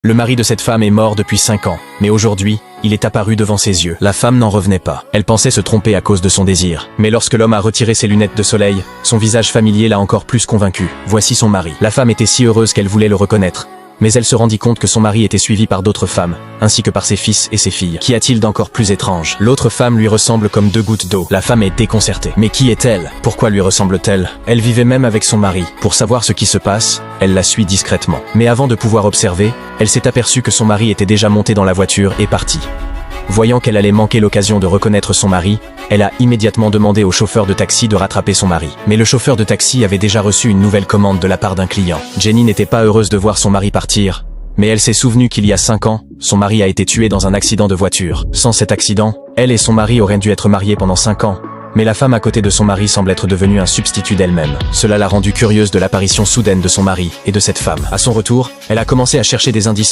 Le mari de cette femme est mort depuis 5 ans, mais aujourd'hui, il est apparu devant ses yeux. La femme n'en revenait pas. Elle pensait se tromper à cause de son désir. Mais lorsque l'homme a retiré ses lunettes de soleil, son visage familier l'a encore plus convaincu. Voici son mari. La femme était si heureuse qu'elle voulait le reconnaître. Mais elle se rendit compte que son mari était suivi par d'autres femmes, ainsi que par ses fils et ses filles. Qu'y a-t-il d'encore plus étrange? L'autre femme lui ressemble comme 2 gouttes d'eau. La femme est déconcertée. Mais qui est-elle? Pourquoi lui ressemble-t-elle? Elle vivait même avec son mari. Pour savoir ce qui se passe, elle la suit discrètement. Mais avant de pouvoir observer, elle s'est aperçue que son mari était déjà monté dans la voiture et parti. Voyant qu'elle allait manquer l'occasion de reconnaître son mari, elle a immédiatement demandé au chauffeur de taxi de rattraper son mari. Mais le chauffeur de taxi avait déjà reçu une nouvelle commande de la part d'un client. Jenny n'était pas heureuse de voir son mari partir, mais elle s'est souvenue qu'il y a 5 ans, son mari a été tué dans un accident de voiture. Sans cet accident, elle et son mari auraient dû être mariés pendant 5 ans. Mais la femme à côté de son mari semble être devenue un substitut d'elle-même. Cela l'a rendue curieuse de l'apparition soudaine de son mari et de cette femme. À son retour, elle a commencé à chercher des indices